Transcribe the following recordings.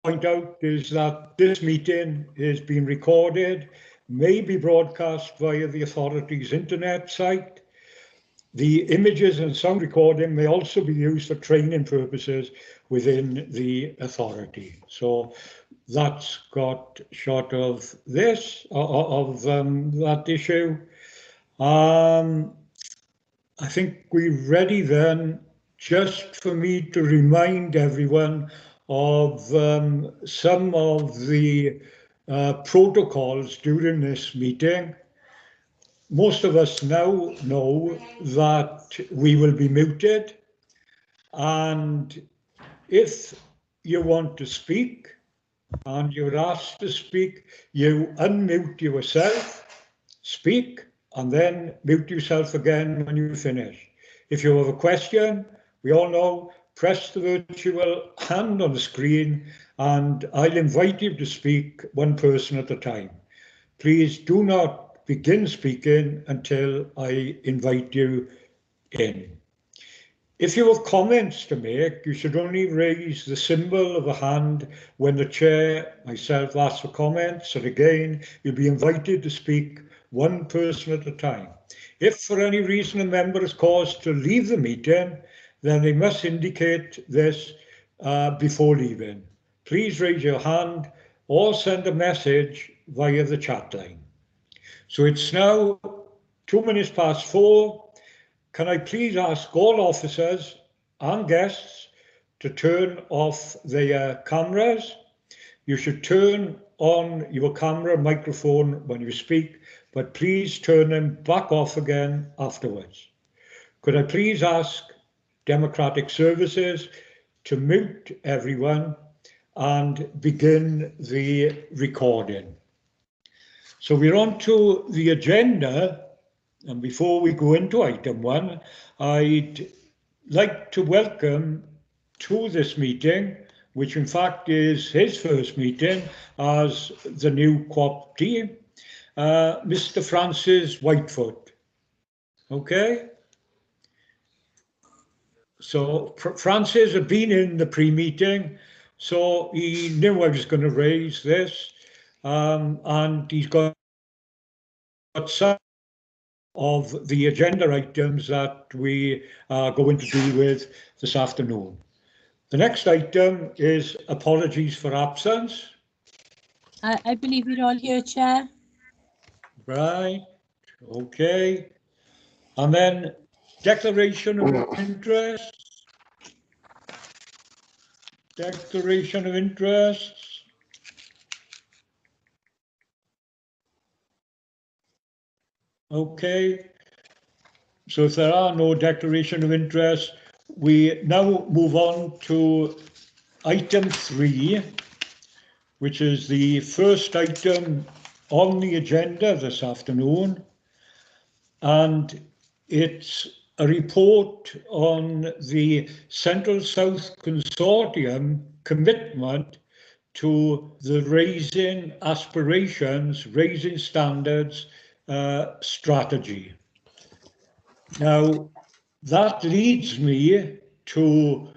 point out is that this meeting is being recorded, may be broadcast via the authority's internet site. The images and sound recording may also be used for training purposes within the authority. So that's got short of this, that issue. I think we're ready then, just for me to remind everyone of some of the protocols during this meeting. Most of us now know that we will be muted, and if you want to speak and you're asked to speak, you unmute yourself, speak, and then mute yourself again when you finish. If you have a question, we all know, press the virtual hand on the screen and I'll invite you to speak one person at a time. Please do not begin speaking until I invite you in. If you have comments to make, you should only raise the symbol of a hand when the chair, myself, asks for comments, and again, you'll be invited to speak one person at a time. If for any reason a member is caused to leave the meeting, then they must indicate this before leaving. Please raise your hand or send a message via the chat line. So it's now 4:02. Can I please ask all officers and guests to turn off their cameras? You should turn on your camera and microphone when you speak, but please turn them back off again afterwards. Could I please ask Democratic Services to mute everyone and begin the recording? So we're on to the agenda. And before we go into item 1, I'd like to welcome to this meeting, which in fact is his first meeting as the new QOP, Mr. Francis Whitefoot. Okay. So Francis had been in the pre-meeting, so he knew I was going to raise this, and he's got some of the agenda items that we are going to deal with this afternoon. The next item is apologies for absence. I believe we're all here, Chair. Right, okay. And then declaration of interest. Declaration of interests. Okay. So if there are no declaration of interest, we now move on to item 3, which is the first item on the agenda this afternoon. And it's a report on the Central South Consortium commitment to the Raising Aspirations, Raising Standards strategy. Now, that leads me to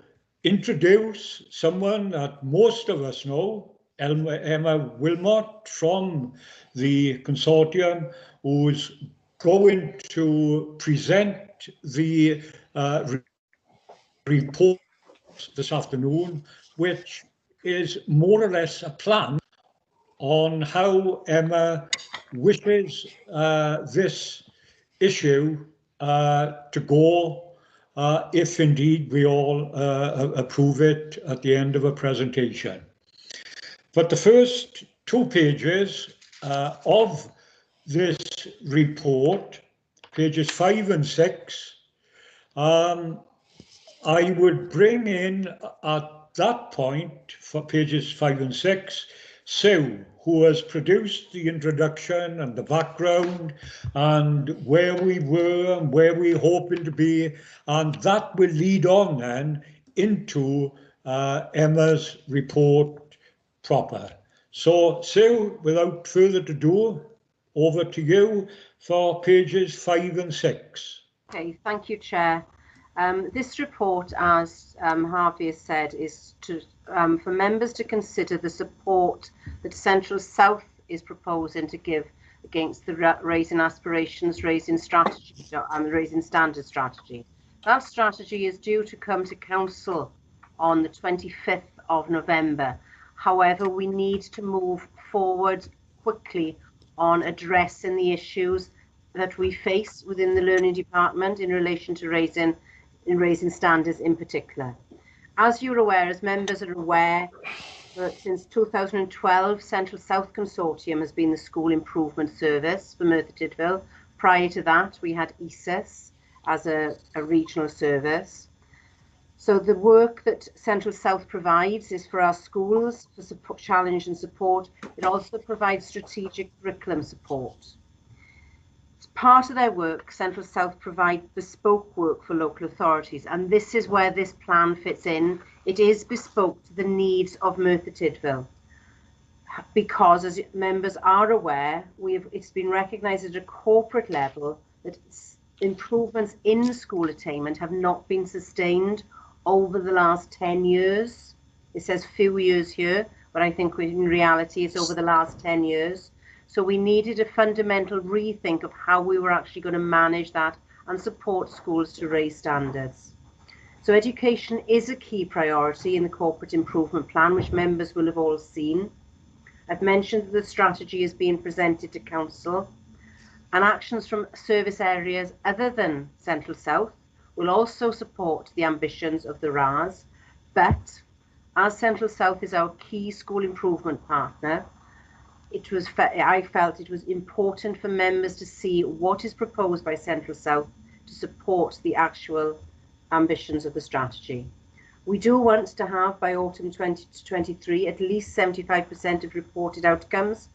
introduce someone that most of us know, Emma Wilmot from the consortium, who's going to present the report this afternoon, which is more or less a plan on how Emma wishes this issue to go, if indeed we all approve it at the end of a presentation. But the first 2 pages of this report, pages 5 and 6, I would bring in at that point, for pages 5 and 6, Sue, who has produced the introduction and the background and where we were and where we're hoping to be, and that will lead on then into Emma's report proper. So Sue, without further ado, over to you for pages 5 and 6. Okay, thank you, Chair. This report, as Harvey has said, is for members to consider the support that Central South is proposing to give against the Raising Aspirations, Raising Strategy and Raising Standards strategy. That strategy is due to come to Council on the 25th of November. However, we need to move forward quickly on addressing the issues that we face within the Learning Department in relation to raising standards in particular. As you're aware, as members are aware, since 2012, Central South Consortium has been the school improvement service for Merthyr Tydfil. Prior to that, we had ESIS as a regional service. So the work that Central South provides is for our schools for support, challenge and support. It also provides strategic curriculum support. As part of their work, Central South provide bespoke work for local authorities, and this is where this plan fits in. It is bespoke to the needs of Merthyr Tydfil, because as members are aware, it's been recognised at a corporate level that improvements in school attainment have not been sustained over the last 10 years. It says few years here, but I think in reality it's over the last 10 years. So we needed a fundamental rethink of how we were actually going to manage that and support schools to raise standards. So education is a key priority in the corporate improvement plan, which members will have all seen. I've mentioned that the strategy is being presented to Council, and actions from service areas other than Central South will also support the ambitions of the RAS. But as Central South is our key school improvement partner, I felt it was important for members to see what is proposed by Central South to support the actual ambitions of the strategy. We do want to have, by autumn 2023, at least 75% of reported outcomes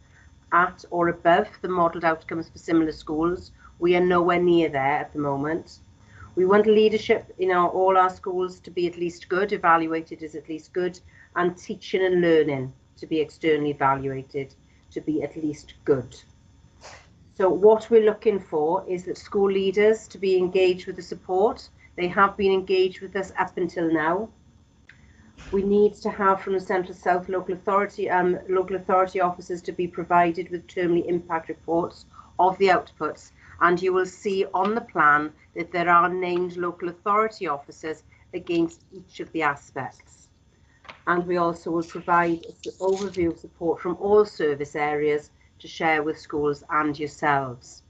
at or above the modelled outcomes for similar schools. We are nowhere near there at the moment. We want leadership in all our schools to be at least good, evaluated as at least good, and teaching and learning to be externally evaluated to be at least good. So what we're looking for is that school leaders to be engaged with the support. They have been engaged with us up until now. We need to have from the Central South local authority officers to be provided with termly impact reports of the outputs, and you will see on the plan that there are named local authority officers against each of the aspects. And we also will provide an overview of support from all service areas to share with schools and yourselves.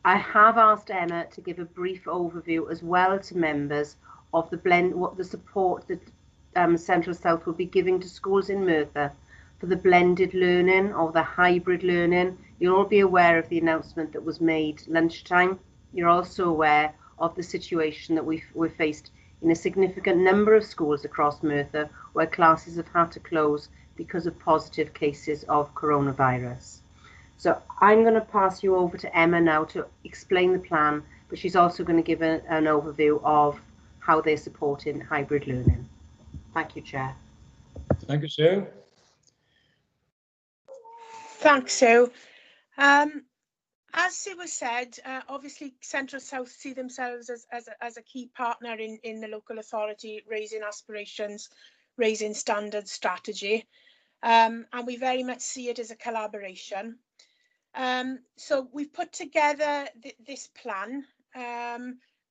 I have asked Emma to give a brief overview as well to members of the support that Central South will be giving to schools in Merthyr for the blended learning or the hybrid learning. You'll all be aware of the announcement that was made lunchtime. You're also aware of the situation that we're faced in a significant number of schools across Merthyr where classes have had to close because of positive cases of coronavirus. So I'm going to pass you over to Emma now to explain the plan, but she's also going to give an overview of how they're supporting hybrid learning. Thank you, Chair. Thank you, Sue. Thanks, Sue. As Sue has said, obviously Central South see themselves as a key partner in the local authority raising aspirations, raising standards strategy, and we very much see it as a collaboration. So we've put together this plan,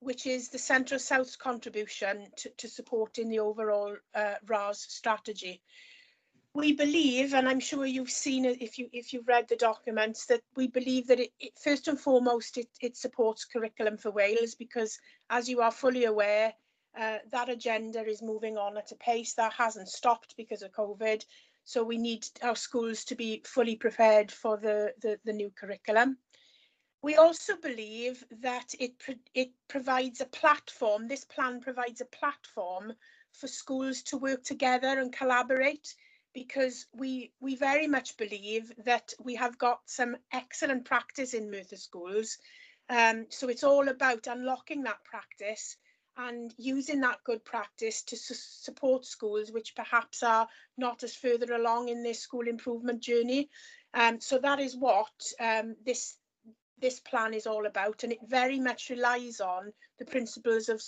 which is the Central South's contribution to supporting the overall RAS strategy. We believe, and I'm sure you've seen it if you've read the documents, that we believe that it first and foremost it supports curriculum for Wales, because as you are fully aware, that agenda is moving on at a pace that hasn't stopped because of COVID. So we need our schools to be fully prepared for the new curriculum. We also believe that it provides a platform. This plan provides a platform for schools to work together and collaborate, because we very much believe that we have got some excellent practice in Merthyr schools. So it's all about unlocking that practice and using that good practice to support schools which perhaps are not as further along in their school improvement journey. So that is what this plan is all about, and it very much relies on the principles of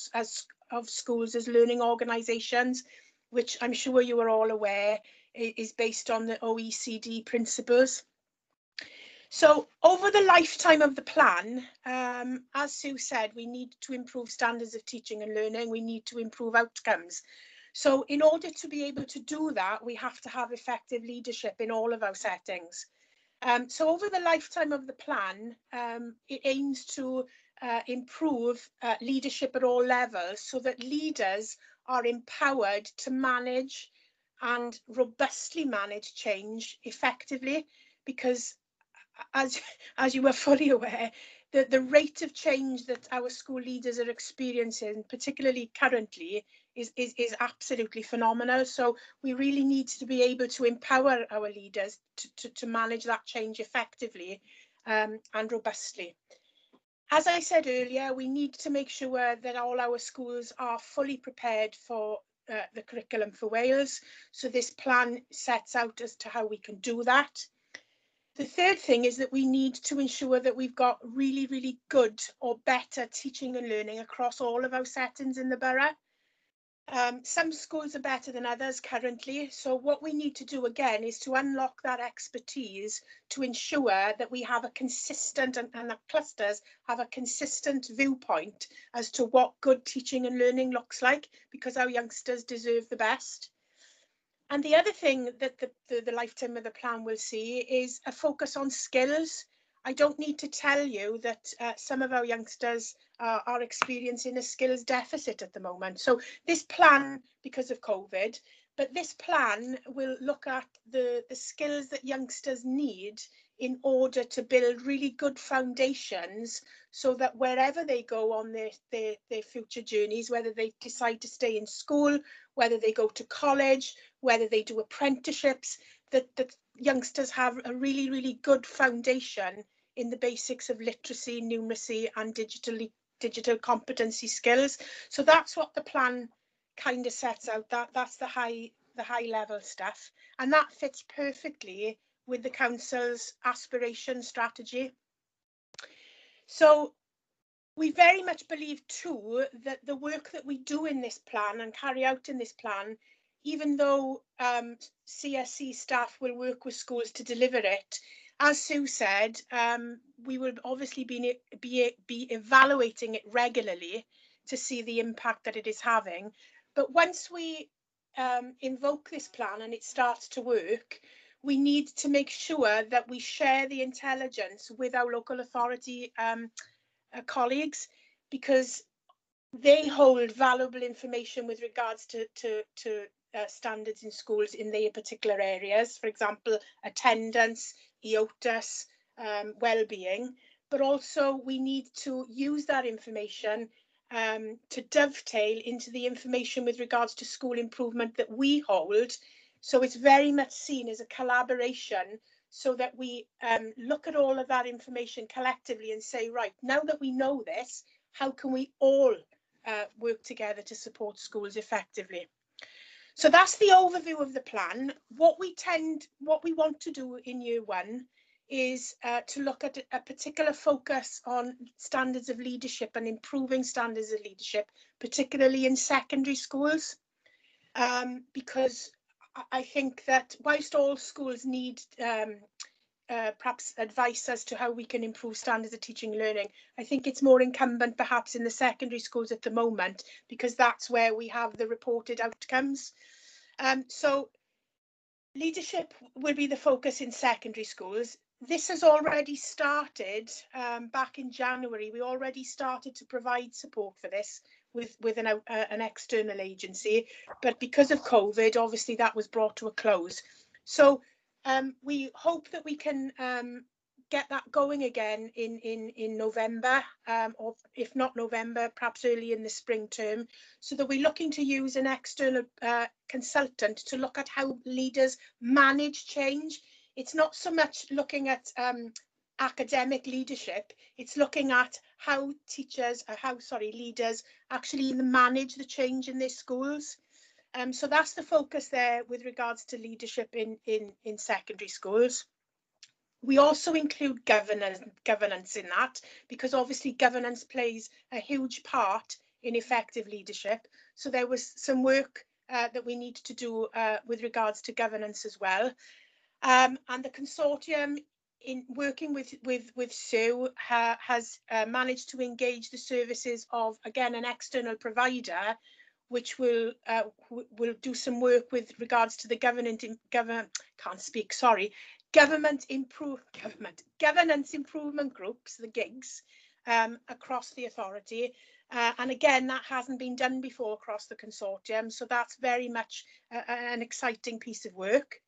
of schools as learning organisations, which I'm sure you are all aware is based on the OECD principles. So over the lifetime of the plan, as Sue said, we need to improve standards of teaching and learning. We need to improve outcomes. So in order to be able to do that, we have to have effective leadership in all of our settings. So over the lifetime of the plan, it aims to improve leadership at all levels so that leaders are empowered to manage and robustly manage change effectively, because as you are fully aware, the rate of change that our school leaders are experiencing, particularly currently, is absolutely phenomenal. So we really need to be able to empower our leaders to manage that change effectively and robustly. As I said earlier, we need to make sure that all our schools are fully prepared for the curriculum for Wales. So this plan sets out as to how we can do that. The third thing is that we need to ensure that we've got really, really good or better teaching and learning across all of our settings in the borough. Some schools are better than others currently. So what we need to do again is to unlock that expertise to ensure that we have a consistent and that clusters have a consistent viewpoint as to what good teaching and learning looks like, because our youngsters deserve the best. And the other thing that the lifetime of the plan will see is a focus on skills. I don't need to tell you that some of our youngsters are experiencing a skills deficit at the moment. So this plan, because of COVID, but this plan will look at the skills that youngsters need in order to build really good foundations so that wherever they go on their future journeys, whether they decide to stay in school, whether they go to college, whether they do apprenticeships, that youngsters have a really, really good foundation in the basics of literacy, numeracy and digital competency skills. So that's what the plan kind of sets out. That's the high level stuff, and that fits perfectly with the council's aspiration strategy. So we very much believe too that the work that we do in this plan and carry out in this plan, even though CSC staff will work with schools to deliver it, as Sue said, we will obviously be evaluating it regularly to see the impact that it is having. But once we invoke this plan and it starts to work, we need to make sure that we share the intelligence with our local authority colleagues, because they hold valuable information with regards to standards in schools in their particular areas, for example, attendance, EOTAS, well-being, but also we need to use that information to dovetail into the information with regards to school improvement that we hold. So it's very much seen as a collaboration, so that we look at all of that information collectively and say, right, now that we know this, how can we all work together to support schools effectively? So that's the overview of the plan. What we want to do in year one is to look at a particular focus on standards of leadership and improving standards of leadership, particularly in secondary schools, because I think that whilst all schools need perhaps advice as to how we can improve standards of teaching and learning, I think it's more incumbent perhaps in the secondary schools at the moment, because that's where we have the reported outcomes. So leadership will be the focus in secondary schools. This has already started back in January. We already started to provide support for this with an external agency, but because of COVID, obviously that was brought to a close. So we hope that we can get that going again in November, or if not November, perhaps early in the spring term, so that we're looking to use an external consultant to look at how leaders manage change. It's not so much looking at academic leadership, it's looking at how leaders actually manage the change in their schools. So that's the focus there with regards to leadership in secondary schools. We also include governance in that, because obviously governance plays a huge part in effective leadership. So there was some work that we need to do with regards to governance as well. And the consortium, in working with Sue, has managed to engage the services of, again, an external provider, which will do some work with regards to the governance improvement groups, the GIGs, across the authority. And again, that hasn't been done before across the consortium, so that's very much an exciting piece of work.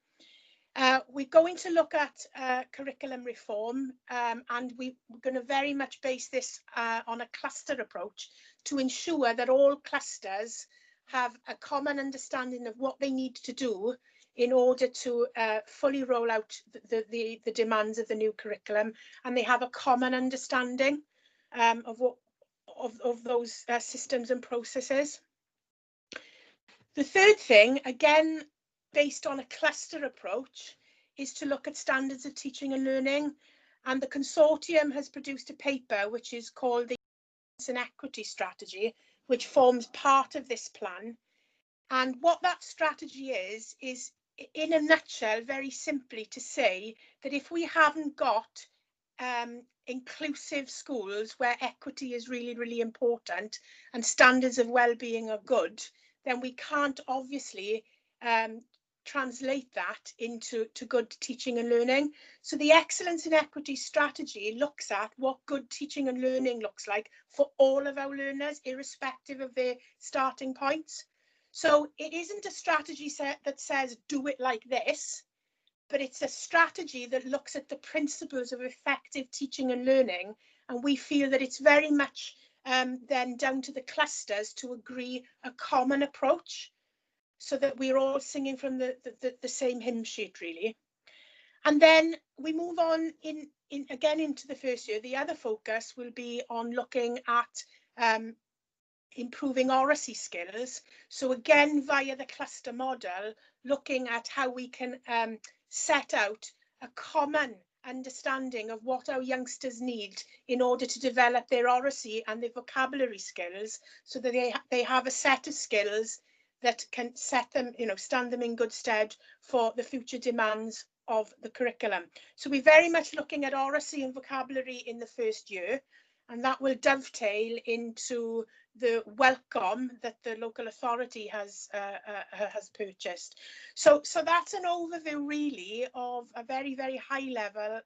We're going to look at curriculum reform, and we're going to very much base this on a cluster approach to ensure that all clusters have a common understanding of what they need to do in order to fully roll out the demands of the new curriculum, and they have a common understanding of those systems and processes. The third thing, again, based on a cluster approach, is to look at standards of teaching and learning. And the consortium has produced a paper which is called the Excellence and Equity Strategy, which forms part of this plan. And what that strategy is in a nutshell, very simply to say that if we haven't got inclusive schools where equity is really, really important and standards of well-being are good, then we can't obviously translate that into good teaching and learning. So the Excellence and Equity Strategy looks at what good teaching and learning looks like for all of our learners, irrespective of their starting points. So it isn't a strategy set that says do it like this, but it's a strategy that looks at the principles of effective teaching and learning. And we feel that it's very much then down to the clusters to agree a common approach, so that we're all singing from the same hymn sheet, really. And then we move on again into the first year. The other focus will be on looking at improving Rsc skills. So again, via the cluster model, looking at how we can set out a common understanding of what our youngsters need in order to develop their Rsc and their vocabulary skills, so that they have a set of skills that can set them, stand them in good stead for the future demands of the curriculum. So we're very much looking at Rsc and vocabulary in the first year, and that will dovetail into the welcome that the local authority has purchased. So that's an overview, really, of a very, very high level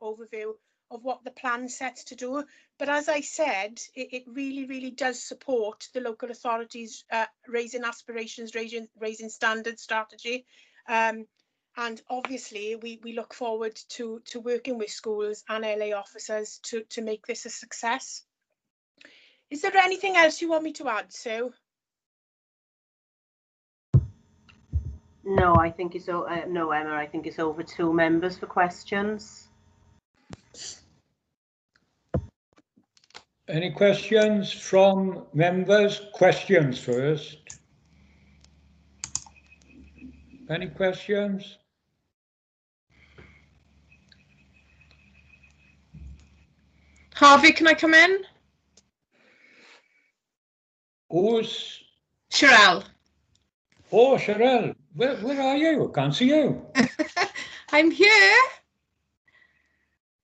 overview of what the plan sets to do. But as I said, it really, really does support the local authorities raising aspirations, raising standards strategy. And obviously, we look forward to working with schools and LA officers to make this a success. Is there anything else you want me to add, Sue? No, I think it's no, Emma. I think it's over to members for questions. Any questions from members? Questions first. Any questions? Harvey, can I come in? Who's? Sherelle. Oh, Sherelle, where are you? I can't see you. I'm here.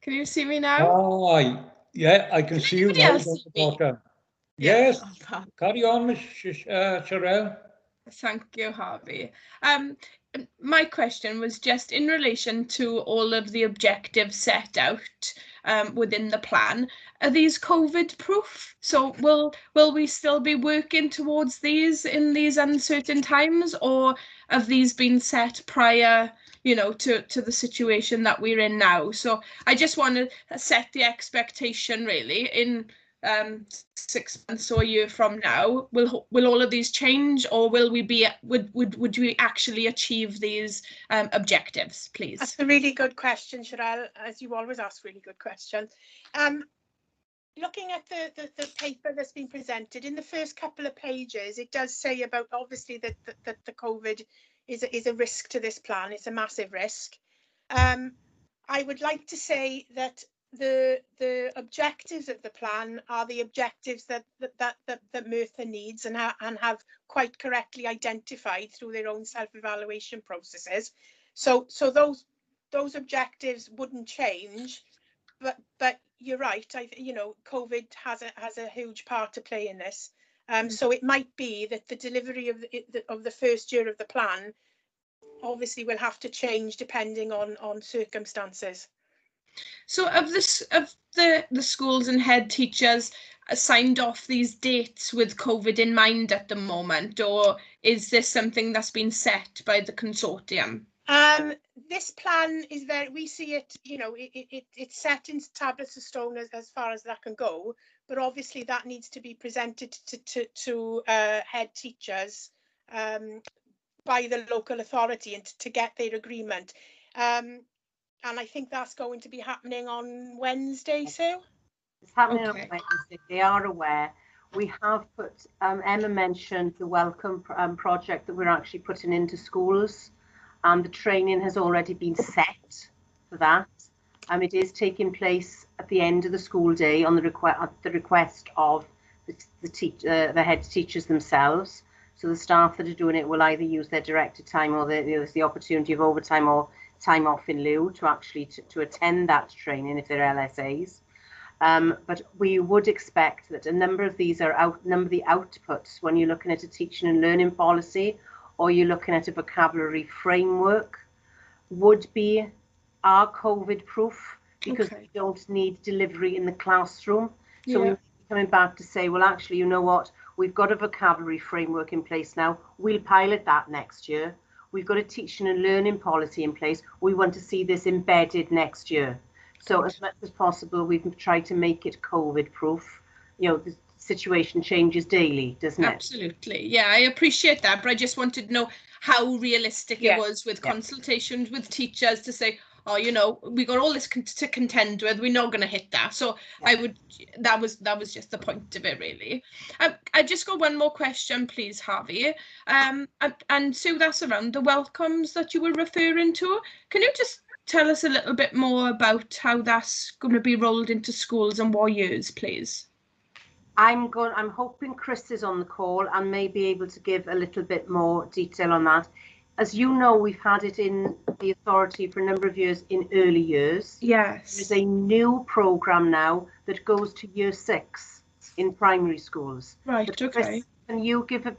Can you see me now? Oh, yeah, I can see you now. Yes, carry on, Miss Sherelle. Thank you, Harvey. My question was just in relation to all of the objectives set out within the plan. Are these COVID proof? So will we still be working towards these in these uncertain times, or have these been set prior, to the situation that we're in now? So I just want to set the expectation, really, in 6 months or a year from now, will all of these change, or will we be would we actually achieve these objectives, please? That's a really good question, Sherelle, as you always ask really good questions. Looking at the paper that's been presented, in the first couple of pages, it does say about, obviously, that the COVID is a risk to this plan. It's a massive risk. I would like to say that the objectives of the plan are the objectives that Merthyr needs and have quite correctly identified through their own self-evaluation processes. So those objectives wouldn't change, but you're right. COVID has a huge part to play in this. So it might be that the delivery of the first year of the plan obviously will have to change depending on circumstances. So of the schools and head teachers signed off these dates with COVID in mind at the moment, or is this something that's been set by the consortium? This plan is we see it, it's set in tablets of stone as far as that can go, but obviously that needs to be presented to head teachers by the local authority and to get their agreement. And I think that's going to be happening on Wednesday, Sue? It's happening on Wednesday. They are aware. We have put, Emma mentioned the Welcome project that we're actually putting into schools. The training has already been set for that. It is taking place at the end of the school day on the request of the head teachers themselves. So the staff that are doing it will either use their directed time or there's the opportunity of overtime or time off in lieu to actually to attend that training if they're LSAs. But we would expect that a number of these are number of the outputs when you're looking at a teaching and learning policy or you're looking at a vocabulary framework would be our COVID proof because we don't need delivery in the classroom. So we might be coming back to say, well, actually, you know what? We've got a vocabulary framework in place now. We'll pilot that next year. We've got a teaching and learning policy in place. We want to see this embedded next year. So as much as possible, we've tried to make it COVID proof. The situation changes daily, doesn't it? Absolutely. Yeah, I appreciate that. But I just wanted to know how realistic it was with consultations with teachers to say, oh, we got all this to contend with. We're not going to hit that. So that was just the point of it, really. I just got one more question, please, Harvey. And Sue, that's around the welcomes that you were referring to. Can you just tell us a little bit more about how that's going to be rolled into schools and what years, please? I'm hoping Chris is on the call and may be able to give a little bit more detail on that. As you know, we've had it in the authority for a number of years in early years. Yes. There's a new programme now that goes to year 6 in primary schools. Right, but okay. Chris, can you give a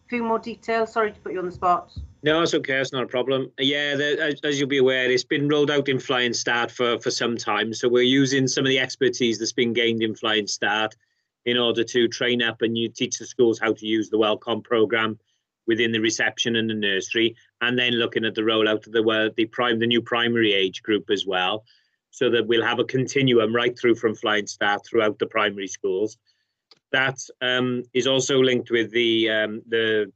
few more details? Sorry to put you on the spot. No, it's okay. It's not a problem. Yeah, as you'll be aware, it's been rolled out in Flying Start for some time. So we're using some of the expertise that's been gained in Flying Start in order to train up and teach the schools how to use the Welcome programme within the reception and the nursery, and then looking at the rollout of the new primary age group as well, so that we'll have a continuum right through from Flying Start throughout the primary schools. That is also linked with the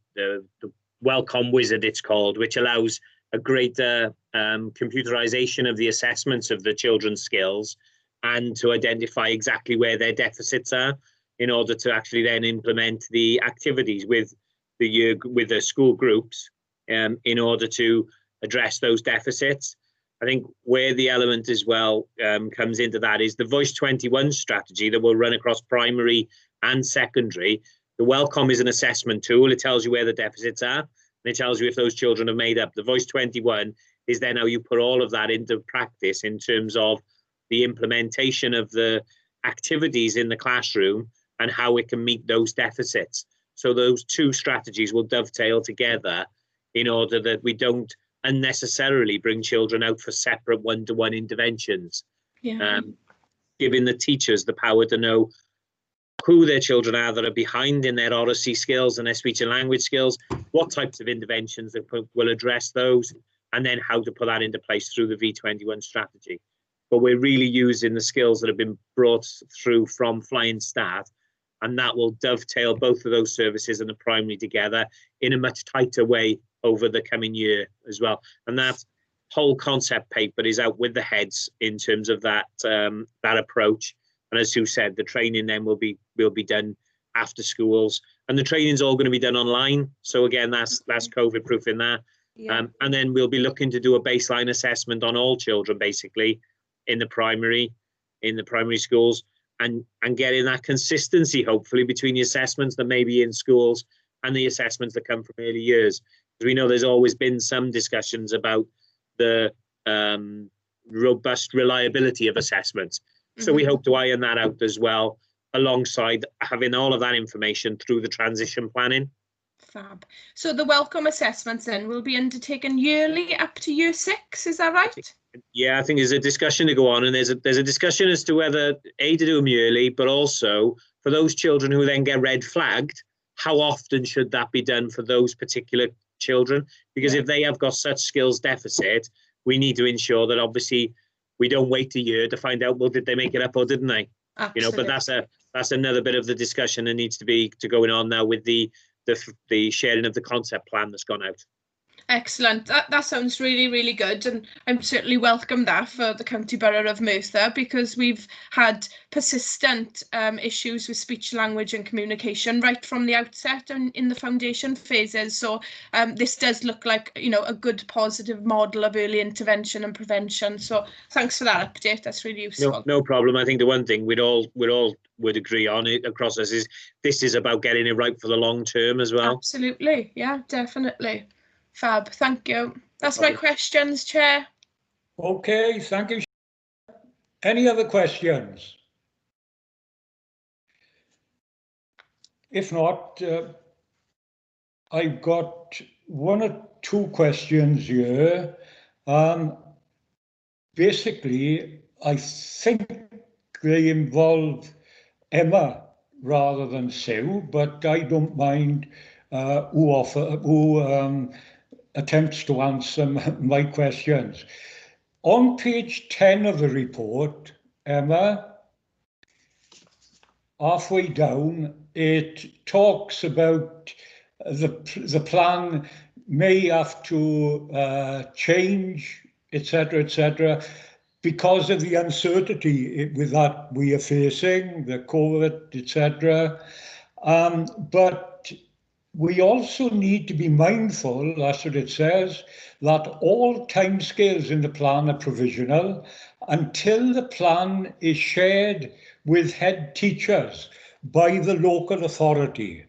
Welcome Wizard, it's called, which allows a greater computerization of the assessments of the children's skills and to identify exactly where their deficits are in order to actually then implement the activities with the school groups in order to address those deficits. I think where the element as well comes into that is the Voice 21 strategy that will run across primary and secondary. The Welcome is an assessment tool. It tells you where the deficits are, and it tells you if those children have made up. The Voice 21 is then how you put all of that into practice in terms of the implementation of the activities in the classroom and how it can meet those deficits. So those two strategies will dovetail together in order that we don't unnecessarily bring children out for separate one-to-one interventions. Giving the teachers the power to know who their children are that are behind in their Rsc skills and their speech and language skills, what types of interventions that will address those, and then how to put that into place through the V21 strategy. But we're really using the skills that have been brought through from Flying Start, and that will dovetail both of those services and the primary together in a much tighter way over the coming year as well. And that whole concept paper is out with the heads in terms of that that approach. And as Sue said, the training then will be done after schools, and the training's all going to be done online. So again, that's COVID proof in that. And then we'll be looking to do a baseline assessment on all children, basically, in the primary in the primary schools, and getting that consistency, hopefully, between the assessments that may be in schools and the assessments that come from early years. Because we know there's always been some discussions about the robust reliability of assessments. So we hope to iron that out as well, alongside having all of that information through the transition planning. Fab. So the welcome assessments then will be undertaken yearly up to year 6, is that right? Yeah, I think there's a discussion to go on, and there's a discussion as to whether to do them yearly, but also for those children who then get red flagged, how often should that be done for those particular children? Because if they have got such skills deficit, we need to ensure that obviously we don't wait a year to find out, well, did they make it up or didn't they? Absolutely. But that's another bit of the discussion that needs to be going on now with the sharing of the concept plan that's gone out. Excellent. That sounds really, really good, and I'm certainly welcome that for the County Borough of Merthyr, because we've had persistent issues with speech, language and communication right from the outset and in the foundation phases. So this does look like, you know, a good positive model of early intervention and prevention. So thanks for that update. That's really useful. No problem. I think the one thing we'd all would agree on it across us is this is about getting it right for the long term as well. Absolutely. Yeah, definitely. Fab, thank you. That's my questions, Chair. Okay, thank you. Any other questions? If not, I've got one or two questions here. Basically, I think they involve Emma rather than Sue, but I don't mind who attempts to answer my questions. On page 10 of the report, Emma, halfway down, it talks about the plan may have to change, etc., because of the uncertainty with that we are facing, the COVID, etc. But we also need to be mindful, that's what it says, that all timescales in the plan are provisional until the plan is shared with head teachers by the local authority.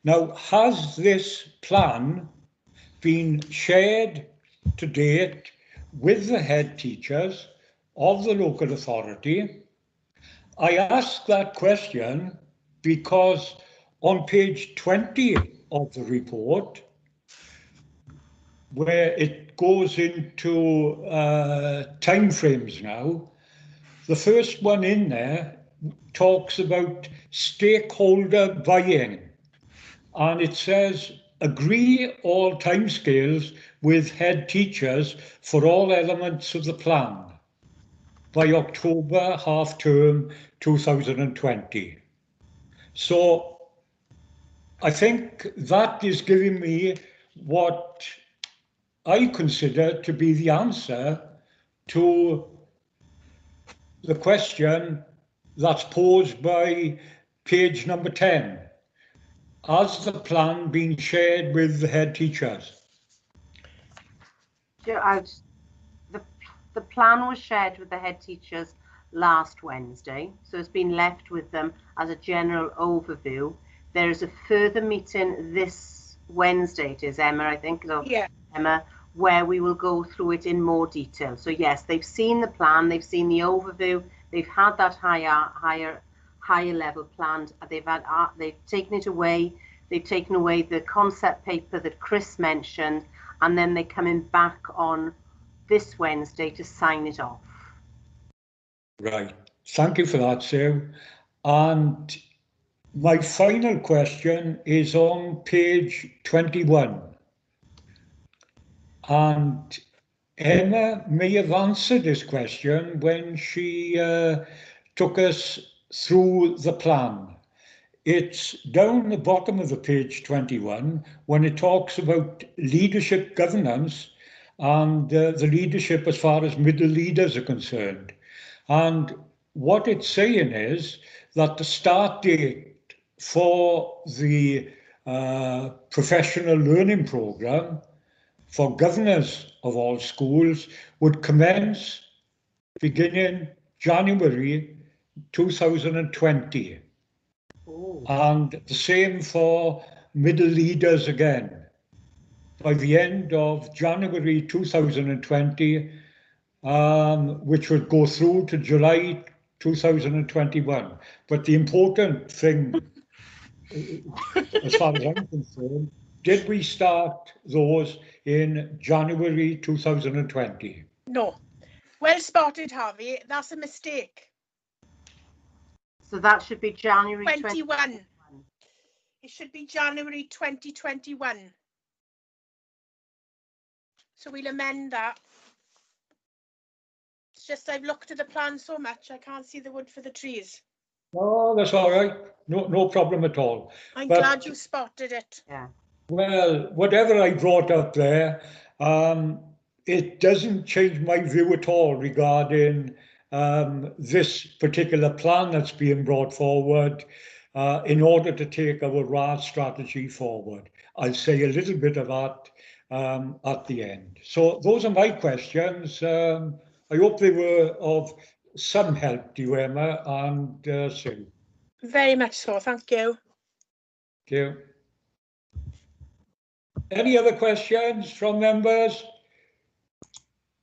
Now, has this plan been shared to date with the head teachers of the local authority? I ask that question because on page 20 of the report, where it goes into timeframes now, the first one in there talks about stakeholder buy-in, and it says agree all timescales with head teachers for all elements of the plan by October half-term 2020. So I think that is giving me what I consider to be the answer to the question that's posed by page number 10. Has the plan been shared with the head teachers? The plan was shared with the head teachers last Wednesday, so it's been left with them as a general overview. There is a further meeting this Wednesday, it is, Emma, I think. So, yeah. Emma, where we will go through it in more detail. So yes, they've seen the plan, they've seen the overview, they've had that higher level planned. They've taken it away. They've taken away the concept paper that Chris mentioned, and then they're coming back on this Wednesday to sign it off. Right. Thank you for that, Sue. And my final question is on page 21. And Emma may have answered this question when she took us through the plan. It's down the bottom of the page 21 when it talks about leadership governance and the leadership as far as middle leaders are concerned. And what it's saying is that the start date for the professional learning programme for governors of all schools would commence beginning January 2020. Oh. And the same for middle leaders again. By the end of January 2020, which would go through to July 2021. But the important thing, as far as I'm concerned, did we start those in January 2020? No. Well spotted, Harvey. That's a mistake. So that should be January 21. It should be January 2021. So we'll amend that. It's just I've looked at the plan so much I can't see the wood for the trees. Oh, that's all right. No problem at all. I'm But- glad you spotted it. Yeah. Well, whatever I brought up there, it doesn't change my view at all regarding this particular plan that's being brought forward in order to take our RAS strategy forward. I'll say a little bit of that at the end. So those are my questions. I hope they were of some help to you, Emma and Sue. Very much so, thank you. Thank you. Any other questions from members?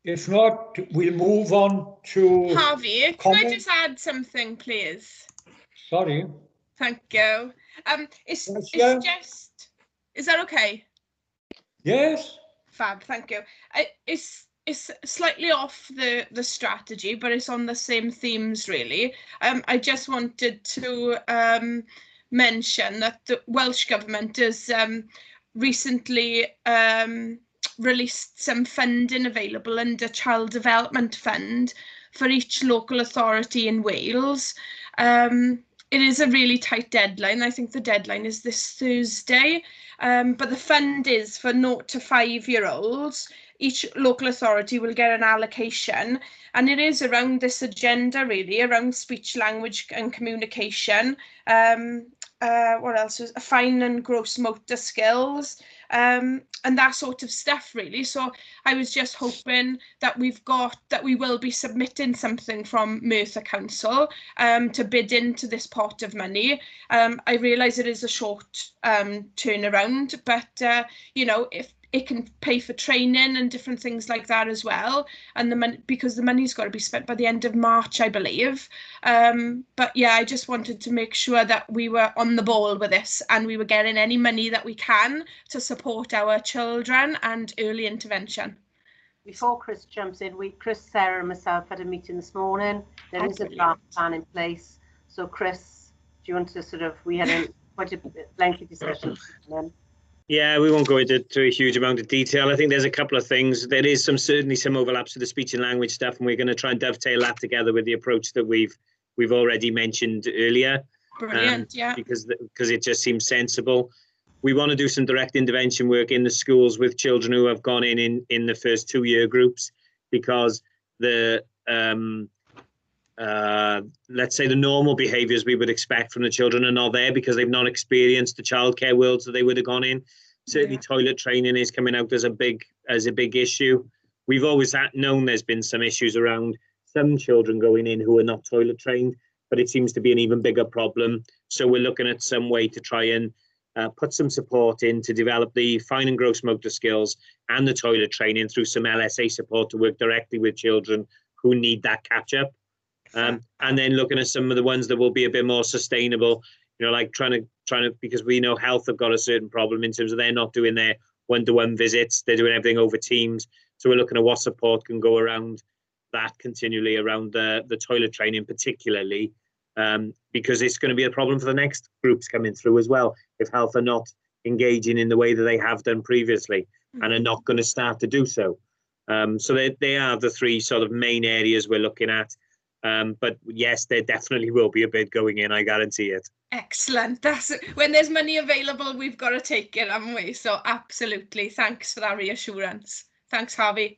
If not, we'll move on to... Harvey, can I comment. just add something, please? Sorry. Thank you. It's yeah. just, is that okay? Yes. Fab, thank you. It's slightly off the strategy, but it's on the same themes really. I just wanted to mention that the Welsh Government has recently released some funding available under Child Development Fund for each local authority in Wales. It is a really tight deadline. I think the deadline is this Thursday, but the fund is for 0 to 5-year-olds. Each local authority will get an allocation, and it is around this agenda really, around speech, language and communication. What else is fine and gross motor skills, and that sort of stuff really. So I was just hoping that we will be submitting something from Merthyr Council to bid into this pot of money. I realise it is a short turnaround, but you know, if it can pay for training and different things like that as well, and the money, because the money's got to be spent by the end of March, I believe. But yeah, I just wanted to make sure that we were on the ball with this and we were getting any money that we can to support our children and early intervention. Before Chris jumps in, Chris, Sarah and myself had a meeting this morning. There is a draft plan in place. So Chris, do you want to sort of, we had quite a lengthy discussion. Yeah, we won't go into a huge amount of detail. I think there's a couple of things. There is certainly some overlaps with the speech and language stuff, and we're going to try and dovetail that together with the approach that we've already mentioned earlier. Brilliant, yeah. Because it just seems sensible. We want to do some direct intervention work in the schools with children who have gone in the first 2-year groups, because the let's say the normal behaviours we would expect from the children are not there because they've not experienced the childcare worlds that they would have gone in. Certainly, toilet training is coming out as a big issue. We've always known there's been some issues around some children going in who are not toilet trained, but it seems to be an even bigger problem. So we're looking at some way to try and put some support in to develop the fine and gross motor skills and the toilet training through some LSA support to work directly with children who need that catch up. And then looking at some of the ones that will be a bit more sustainable, you know, like trying to, because we know health have got a certain problem in terms of they're not doing their one-to-one visits, they're doing everything over Teams. So we're looking at what support can go around that continually, around the toilet training particularly, because it's going to be a problem for the next groups coming through as well, if health are not engaging in the way that they have done previously and are not going to start to do so. So they are the three sort of main areas we're looking at. But yes, there definitely will be a bid going in, I guarantee it. Excellent. That's when there's money available, we've got to take it, haven't we? So absolutely. Thanks for that reassurance. Thanks, Harvey.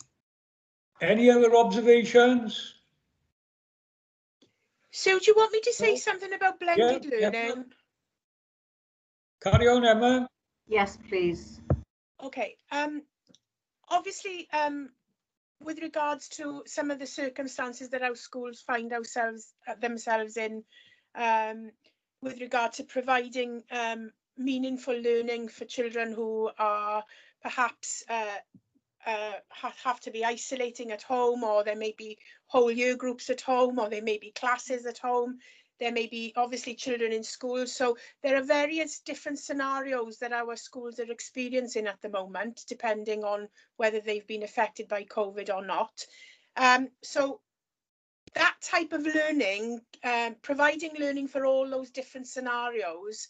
Any other observations? So do you want me to say something about blended learning? Carry on, Emma. Yes, please. Okay. Obviously, with regards to some of the circumstances that our schools find themselves in, with regard to providing meaningful learning for children who are perhaps have to be isolating at home, or there may be whole year groups at home, or there may be classes at home. There may be obviously children in school. So there are various different scenarios that our schools are experiencing at the moment, depending on whether they've been affected by COVID or not. So that type of learning, providing learning for all those different scenarios,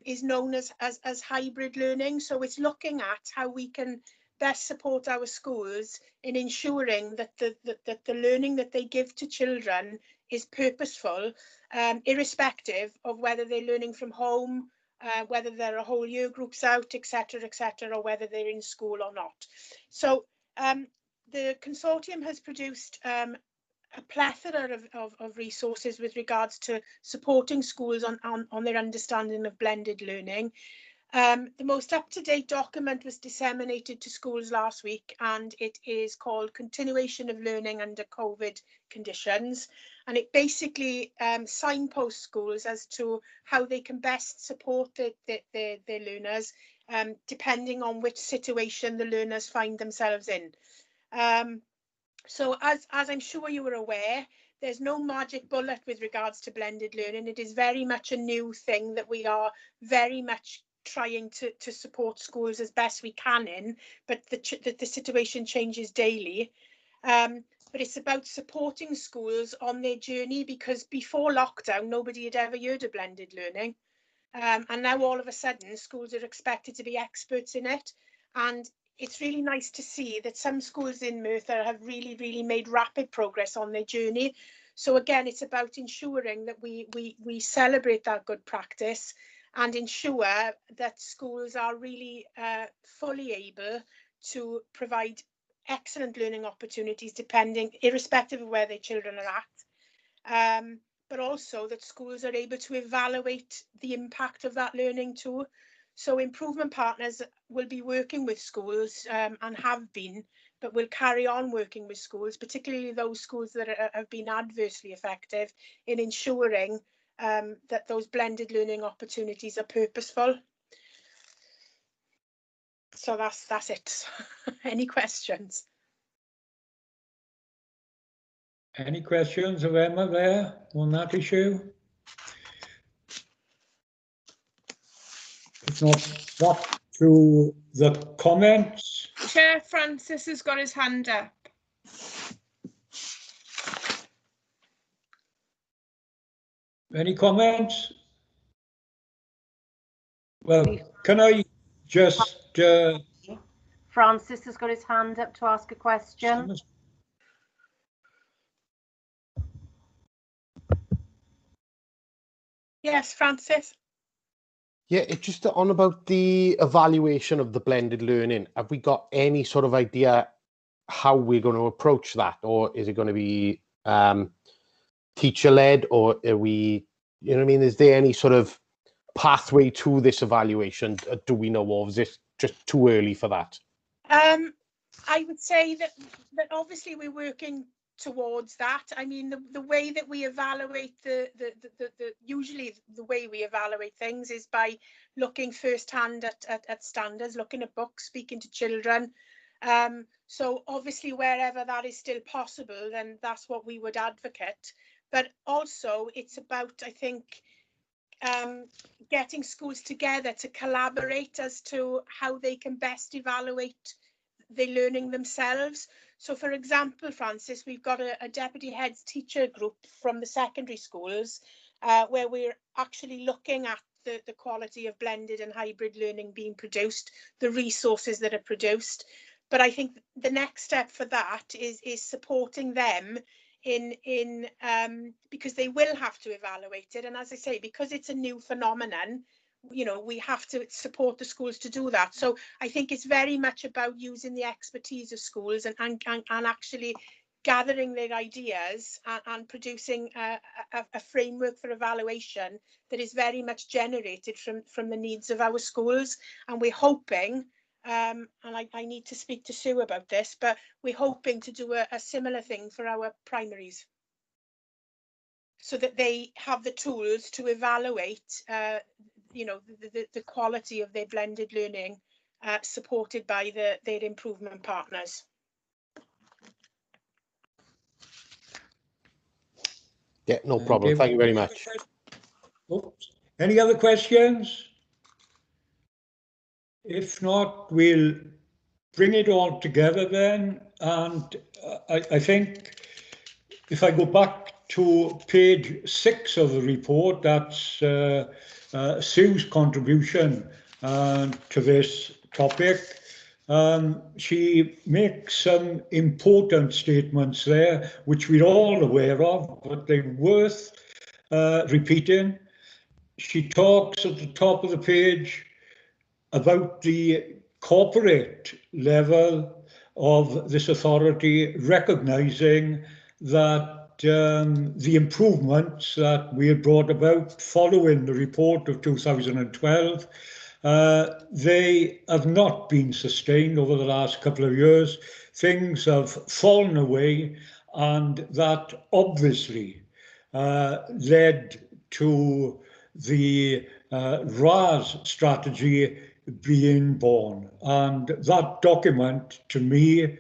is known as hybrid learning. So it's looking at how we can best support our schools in ensuring that the learning that they give to children is purposeful, irrespective of whether they're learning from home, whether there are whole year groups out, etc., or whether they're in school or not. So the consortium has produced a plethora of resources with regards to supporting schools on their understanding of blended learning. The most up-to-date document was disseminated to schools last week, and it is called Continuation of Learning Under COVID Conditions. And it basically signposts schools as to how they can best support their learners, depending on which situation the learners find themselves in. So as I'm sure you are aware, there's no magic bullet with regards to blended learning. It is very much a new thing that we are very much trying to support schools as best we can in, but the situation changes daily. But it's about supporting schools on their journey, because before lockdown, nobody had ever heard of blended learning. And now all of a sudden, schools are expected to be experts in it. And it's really nice to see that some schools in Merthyr have really made rapid progress on their journey. So again, it's about ensuring that we celebrate that good practice and ensure that schools are really fully able to provide excellent learning opportunities, irrespective of where their children are at. But also that schools are able to evaluate the impact of that learning too. So improvement partners will be working with schools and have been, but will carry on working with schools, particularly those schools that have been adversely affected, in ensuring that those blended learning opportunities are purposeful. So that's it. Any questions? Any questions of Emma there on that issue? It's not up to the comments. Chair Francis has got his hand up. Any comments? Well, can I just... Francis has got his hand up to ask a question. Yes, Francis. Yeah, it's just on about the evaluation of the blended learning. Have we got any sort of idea how we're going to approach that? Or is it going to be teacher-led, or are we, you know what I mean? Is there any sort of pathway to this evaluation? Do we know of? Is it just too early for that? I would say that obviously we're working towards that. I mean, the way that we evaluate usually the way we evaluate things is by looking firsthand at standards, looking at books, speaking to children. So obviously wherever that is still possible, then that's what we would advocate. But also it's about, I think, getting schools together to collaborate as to how they can best evaluate the learning themselves. So for example, Francis, we've got a deputy heads teacher group from the secondary schools where we're actually looking at the quality of blended and hybrid learning being produced, the resources that are produced. But I think the next step for that is supporting them in because they will have to evaluate it. And as I say, because it's a new phenomenon, you know, we have to support the schools to do that. So I think it's very much about using the expertise of schools and actually gathering their ideas and producing a framework for evaluation that is very much generated from the needs of our schools. And we're hoping and I need to speak to Sue about this, but we're hoping to do a similar thing for our primaries, so that they have the tools to evaluate, you know, the quality of their blended learning, supported by their improvement partners. Yeah, no problem. Thank you very much. Oops. Any other questions? If not, we'll bring it all together then. And I think if I go back to page 6 of the report, that's Sue's contribution to this topic. She makes some important statements there, which we're all aware of, but they're worth repeating. She talks at the top of the page about the corporate level of this authority, recognising that the improvements that we had brought about following the report of 2012, they have not been sustained over the last couple of years. Things have fallen away, and that obviously led to the RAS strategy being born. And that document, to me,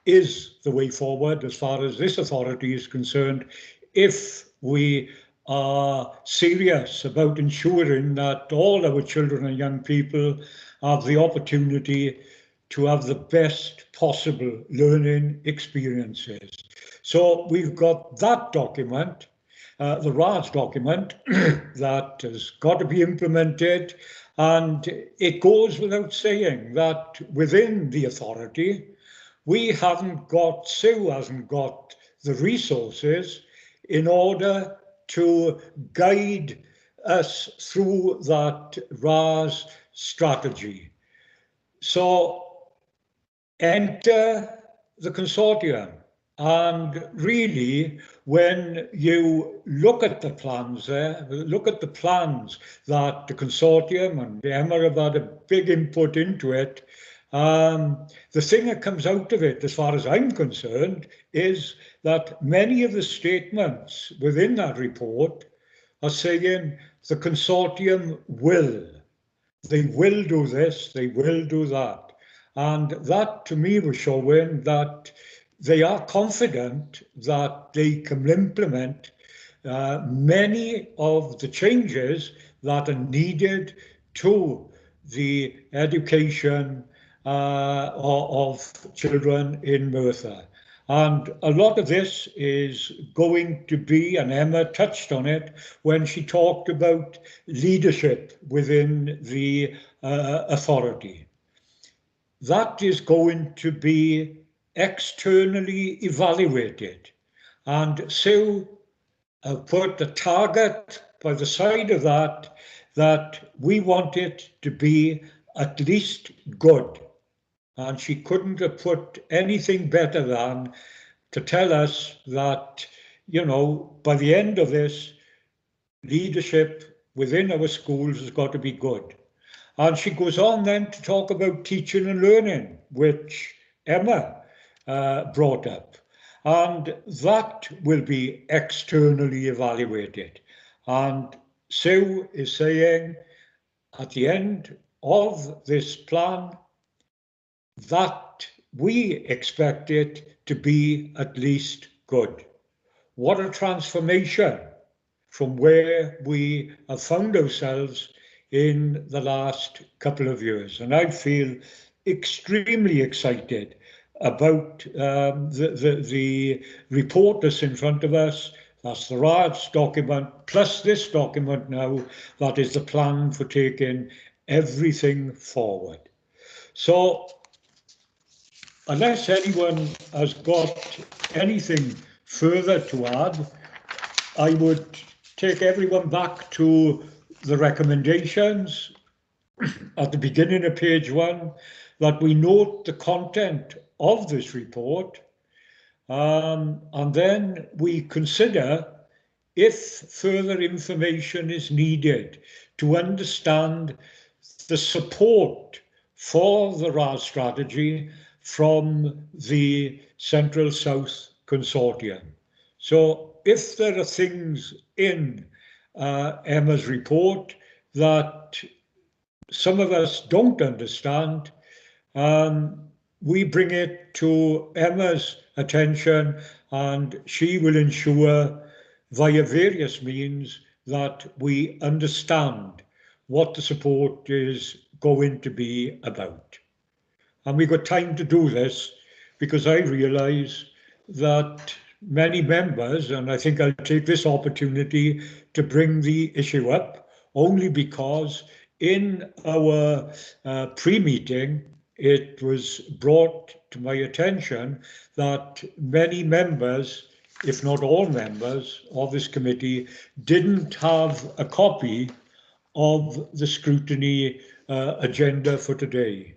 is the way forward as far as this authority is concerned, if we are serious about ensuring that all our children and young people have the opportunity to have the best possible learning experiences. So we've got that document, the RAS document, that has got to be implemented. And it goes without saying that within the authority, Sue hasn't got the resources in order to guide us through that RAS strategy. So enter the consortium. And really, when you look at the plans there, look at the plans that the consortium and Emma have had a big input into it, the thing that comes out of it, as far as I'm concerned, is that many of the statements within that report are saying the consortium will. They will do this, they will do that. And that, to me, was showing that they are confident that they can implement many of the changes that are needed to the education of children in Merthyr. And a lot of this is going to be, and Emma touched on it when she talked about leadership within the authority. That is going to be externally evaluated. And Sue put a target by the side of that we want it to be at least good. And she couldn't have put anything better than to tell us that, you know, by the end of this, leadership within our schools has got to be good. And she goes on then to talk about teaching and learning, which Emma brought up. And that will be externally evaluated. And Sue is saying at the end of this plan that we expect it to be at least good. What a transformation from where we have found ourselves in the last couple of years. And I feel extremely excited about the report that's in front of us. That's the RAS document, plus this document now, that is the plan for taking everything forward. So, unless anyone has got anything further to add, I would take everyone back to the recommendations at the beginning of page 1, that we note the content of this report, and then we consider if further information is needed to understand the support for the RAS strategy from the Central South Consortium. So if there are things in Emma's report that some of us don't understand, we bring it to Emma's attention, and she will ensure via various means that we understand what the support is going to be about. And we've got time to do this because I realise that many members, and I think I'll take this opportunity to bring the issue up, only because in our pre-meeting, it was brought to my attention that many members, if not all members of this committee, didn't have a copy of the scrutiny agenda for today.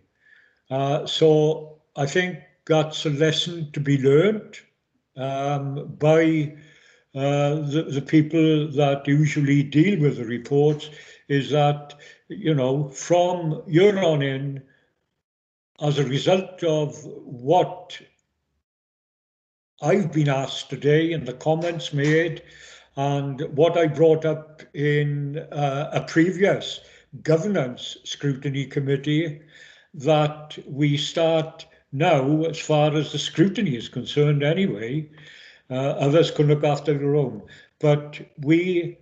So I think that's a lesson to be learned by the people that usually deal with the reports, is that, you know, from year on in, as a result of what I've been asked today and the comments made and what I brought up in a previous governance scrutiny committee, that we start now, as far as the scrutiny is concerned anyway, others can look after their own, but we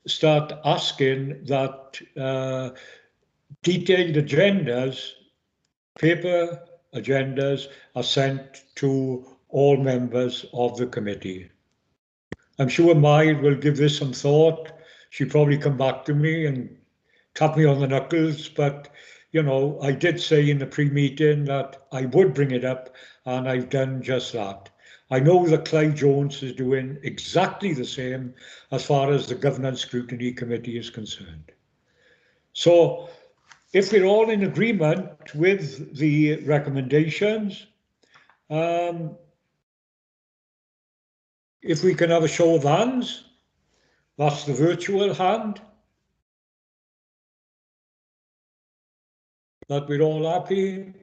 start asking that detailed agendas, paper agendas, are sent to all members of the committee. I'm sure Maid will give this some thought. She'll probably come back to me and tap me on the knuckles, but you know, I did say in the pre-meeting that I would bring it up, and I've done just that. I know that Clive Jones is doing exactly the same as far as the Governance Scrutiny Committee is concerned. So if we're all in agreement with the recommendations, if we can have a show of hands, that's the virtual hand, that we're all happy,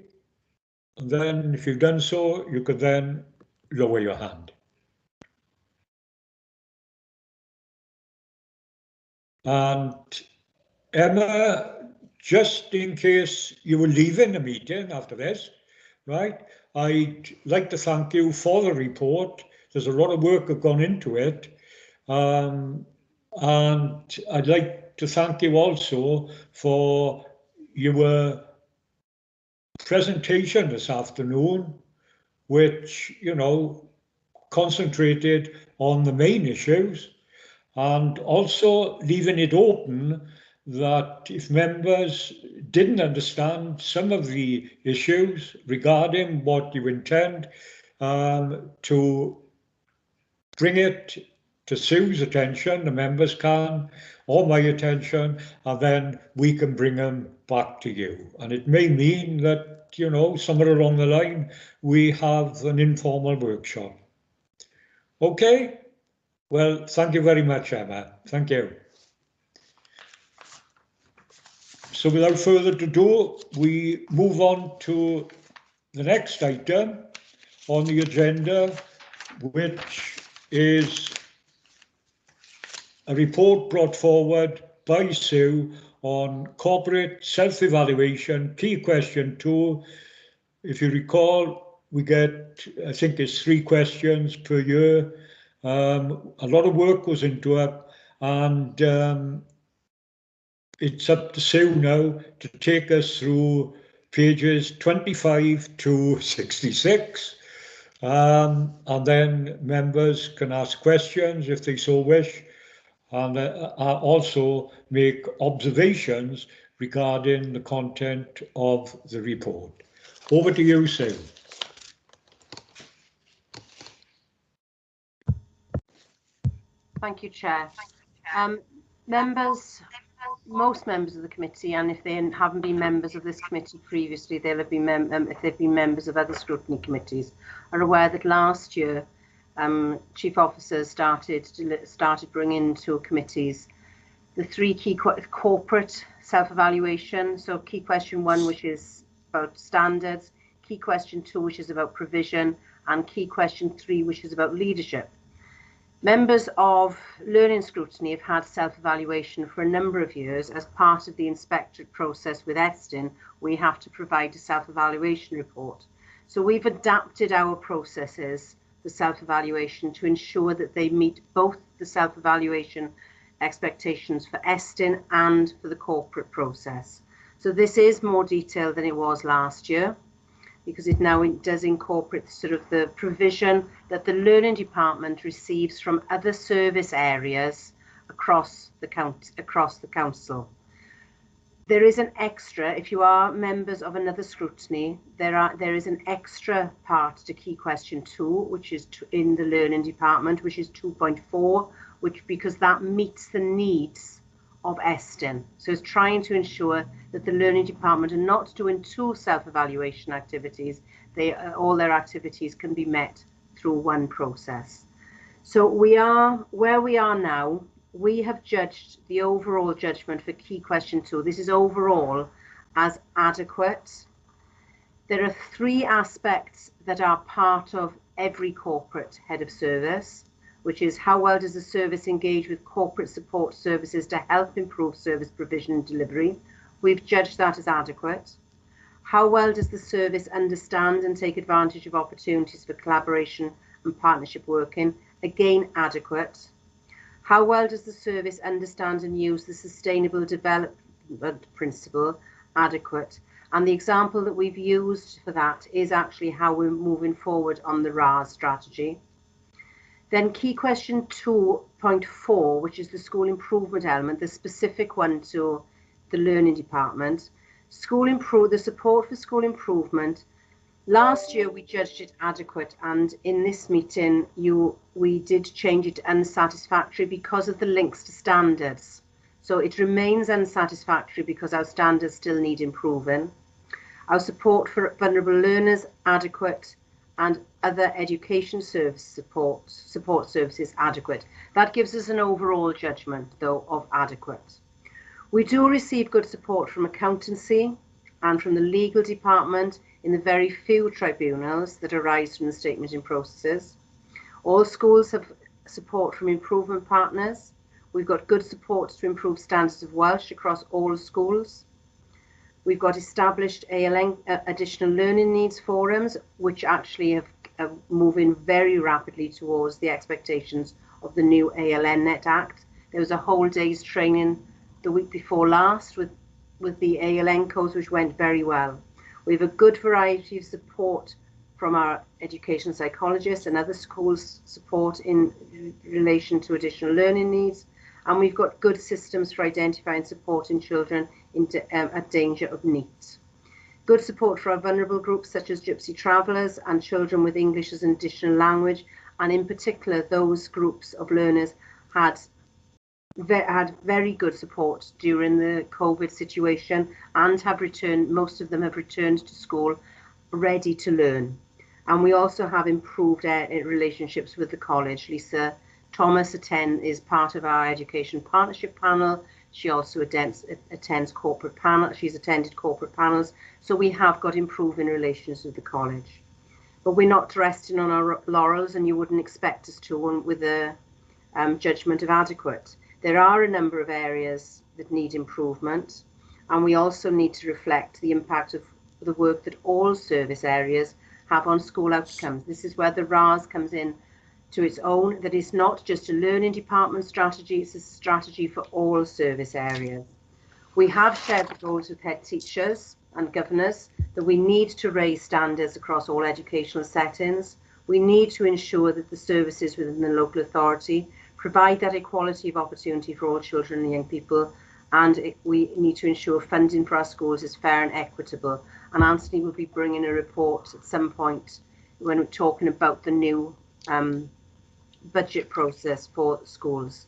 and then if you've done so, you could then lower your hand. And Emma, just in case you were leaving the meeting after this, right, I'd like to thank you for the report. There's a lot of work have gone into it. And I'd like to thank you also for your presentation this afternoon, which, you know, concentrated on the main issues, and also leaving it open that if members didn't understand some of the issues regarding what you intend, to bring it to Sue's attention, the members can, or my attention, and then we can bring them back to you. And it may mean that, you know, somewhere along the line, we have an informal workshop. Okay? Well, thank you very much, Emma. Thank you. So without further ado, we move on to the next item on the agenda, which is a report brought forward by Sue on corporate self-evaluation, key question 2. If you recall, we get, I think it's 3 questions per year. A lot of work goes into it, and it's up to Sue now to take us through pages 25 to 66. And then members can ask questions if they so wish, and also make observations regarding the content of the report. Over to you, Sue. Thank you, Chair. Most members of the committee, and if they haven't been members of this committee previously, they'll have been if they've been members of other scrutiny committees, are aware that last year chief officers started bringing to committees the 3 key corporate self-evaluation. So key question 1, which is about standards, key question 2, which is about provision, and key question 3, which is about leadership. Members of Learning Scrutiny have had self-evaluation for a number of years. As part of the inspectorate process with ESTIN, we have to provide a self-evaluation report. So we've adapted our processes for self-evaluation to ensure that they meet both the self-evaluation expectations for ESTIN and for the corporate process. So this is more detailed than it was last year, because it now does incorporate sort of the provision that the learning department receives from other service areas across the council. There is an extra, if you are members of another scrutiny, there is an extra part to key question 2, which is in the learning department, which is 2.4, because that meets the needs of ESTIN. So it's trying to ensure that the learning department are not doing 2 self-evaluation activities. All their activities can be met through one process. So where we are now, we have judged the overall judgment for key question 2. This is overall as adequate. There are 3 aspects that are part of every corporate head of service, which is how well does the service engage with corporate support services to help improve service provision and delivery. We've judged that as adequate. How well does the service understand and take advantage of opportunities for collaboration and partnership working? Again, adequate. How well does the service understand and use the sustainable development principle? Adequate. And the example that we've used for that is actually how we're moving forward on the RAS strategy. Then key question 2.4, which is the school improvement element, the specific one to the learning department. The support for school improvement. Last year we judged it adequate, and in this meeting we did change it to unsatisfactory because of the links to standards. So it remains unsatisfactory because our standards still need improving. Our support for vulnerable learners, adequate, and other education service support services, adequate. That gives us an overall judgment, though, of adequate. We do receive good support from accountancy and from the legal department in the very few tribunals that arise from the statement in processes. All schools have support from improvement partners. We've got good support to improve standards of Welsh across all schools. We've got established ALN, additional learning needs forums, which actually have moving very rapidly towards the expectations of the new ALN Net Act. There was a whole day's training the week before last with the ALN codes, which went very well. We have a good variety of support from our education psychologists and other schools' support in relation to additional learning needs. And we've got good systems for identifying and supporting children at danger of NEET. Good support for our vulnerable groups such as Gypsy Travellers and children with English as an additional language, and in particular those groups of learners had very good support during the COVID situation and have returned, most of them have returned to school ready to learn. And we also have improved relationships with the college. Lisa Thomas is part of our education partnership panel. She also attends corporate panel. She's attended corporate panels. So we have got improving relations with the college. But we're not resting on our laurels, and you wouldn't expect us to with a judgment of adequate. There are a number of areas that need improvement, and we also need to reflect the impact of the work that all service areas have on school outcomes. This is where the RAS comes in to its own, that is not just a learning department strategy, it's a strategy for all service areas. We have shared the goals with head teachers and governors that we need to raise standards across all educational settings. We need to ensure that the services within the local authority provide that equality of opportunity for all children and young people, and we need to ensure funding for our schools is fair and equitable. And Anthony will be bringing a report at some point when we're talking about the new budget process for schools.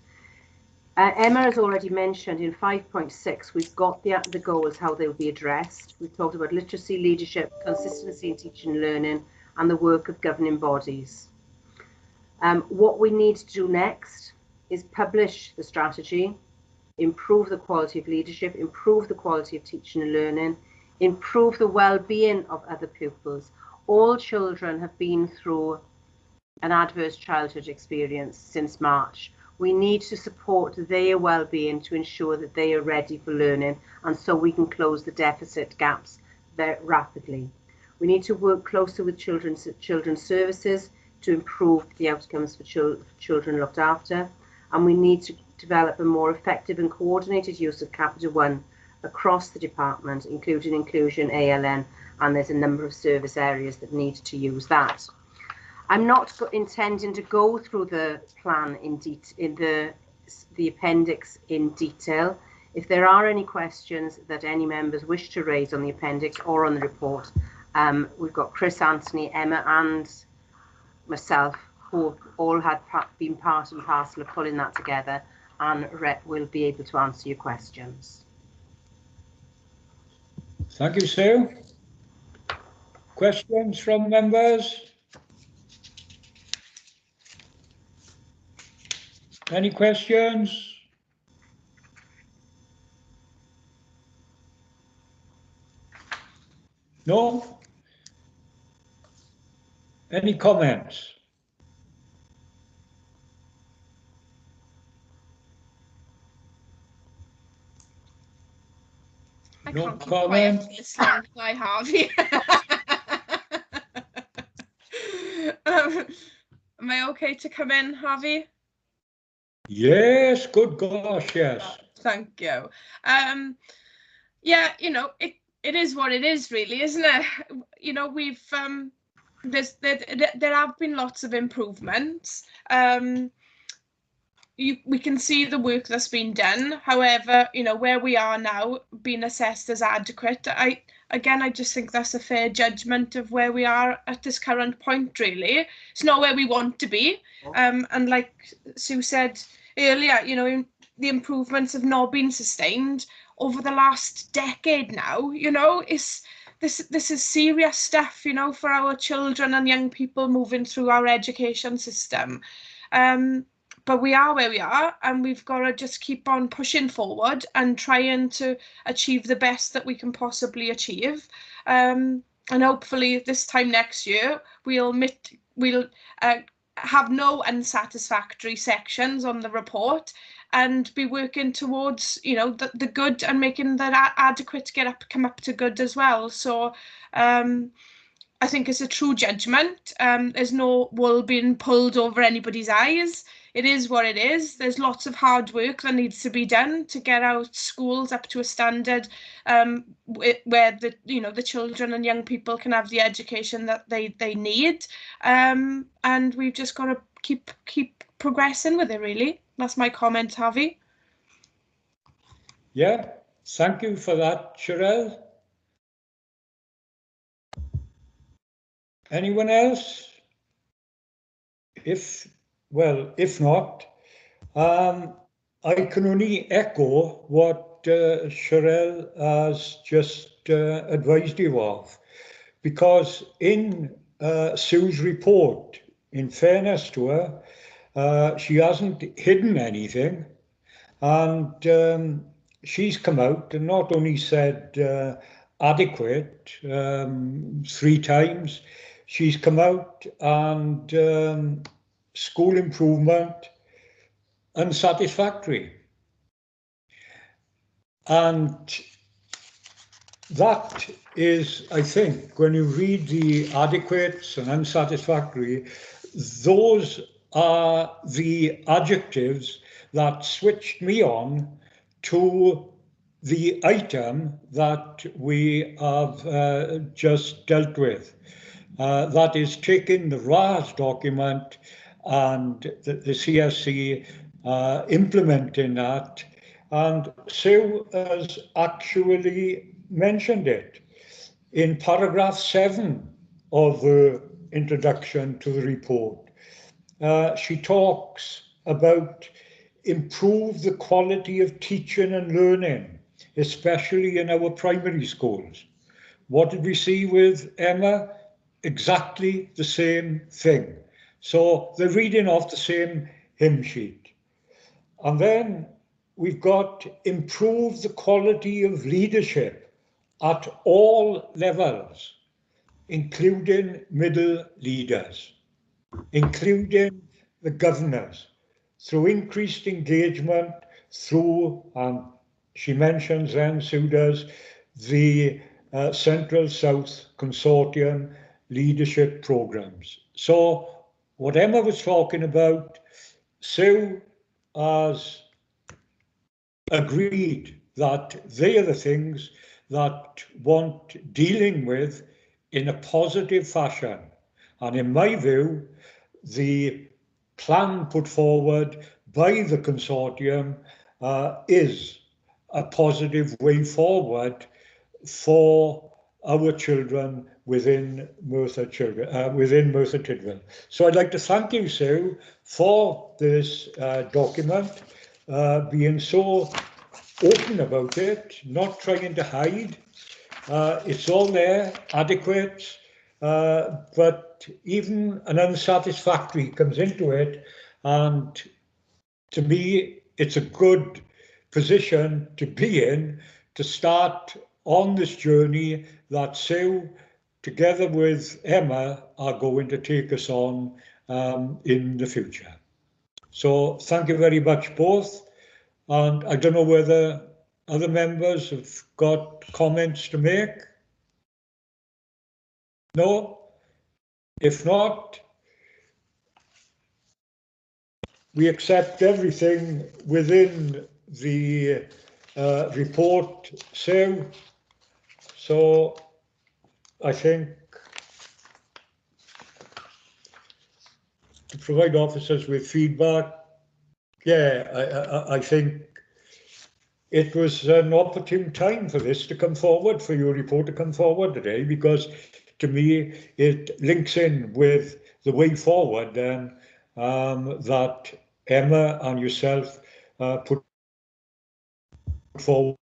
Emma has already mentioned in 5.6 we've got the goals, how they will be addressed. We've talked about literacy, leadership, consistency in teaching and learning, and the work of governing bodies. What we need to do next is publish the strategy, improve the quality of leadership, improve the quality of teaching and learning, improve the well-being of other pupils. All children have been through an adverse childhood experience since March. We need to support their well-being to ensure that they are ready for learning, and so we can close the deficit gaps very rapidly. We need to work closer with children's services to improve the outcomes for children looked after, and we need to develop a more effective and coordinated use of Capital One across the department, including inclusion, ALN, and there's a number of service areas that need to use that. I'm not intending to go through the plan in the appendix in detail. If there are any questions that any members wish to raise on the appendix or on the report, we've got Chris, Anthony, Emma and myself, who all had been part and parcel of pulling that together, and will be able to answer your questions. Thank you, Sue. Questions from members? Any questions? No? Any comments? I No can't keep comment. quiet listening to my Harvey. Am I okay to come in, Harvey? Yes, good gosh, yes. Thank you. Yeah, you know, it is what it is, really, isn't it? You know, we've there have been lots of improvements. We can see the work that's been done. However, you know, where we are now, being assessed as adequate, I just think that's a fair judgment of where we are at this current point, really. It's not where we want to be. And like Sue said earlier, you know, the improvements have not been sustained over the last decade now. You know, this is serious stuff, you know, for our children and young people moving through our education system. But we are where we are, and we've got to just keep on pushing forward and trying to achieve the best that we can possibly achieve. And hopefully this time next year, we'll have no unsatisfactory sections on the report and be working towards, you know, the good and making that adequate come up to good as well. So I think it's a true judgment. There's no wool being pulled over anybody's eyes. It is what it is. There's lots of hard work that needs to be done to get our schools up to a standard where the children and young people can have the education that they need. And we've just got to keep progressing with it, really. That's my comment, Harvey. Yeah, thank you for that, Sherelle. Anyone else? If not, I can only echo what Sherelle has just advised you of, because in Sue's report, in fairness to her, she hasn't hidden anything, and she's come out and not only said adequate 3 times, she's come out and school improvement unsatisfactory. And that is, I think, when you read the adequates and unsatisfactory, those are the adjectives that switched me on to the item that we have just dealt with. That is taking the RAS document and the CSC implementing that, and Sue has actually mentioned it in paragraph 7 of the introduction to the report. She talks about improve the quality of teaching and learning, especially in our primary schools. What did we see with Emma? Exactly the same thing. So they're reading off the same hymn sheet. And then we've got improve the quality of leadership at all levels, including middle leaders, including the governors, through increased engagement through, she mentions then, Sue does, the Central South Consortium leadership programs. So what Emma was talking about, Sue has agreed that they are the things that want dealing with in a positive fashion. And in my view, the plan put forward by the consortium is a positive way forward for our children within Merthyr Tydfil. So I'd like to thank you, Sue, for this document, being so open about it, not trying to hide. It's all there, adequate, but even an unsatisfactory comes into it, and to me, it's a good position to be in to start on this journey that Sue, together with Emma, are going to take us on in the future. So thank you very much both. And I don't know whether other members have got comments to make. No? If not, we accept everything within the report, Sue. So I think to provide officers with feedback, yeah, I think it was an opportune time for this to come forward, for your report to come forward today, because to me it links in with the way forward then that Emma and yourself put forward.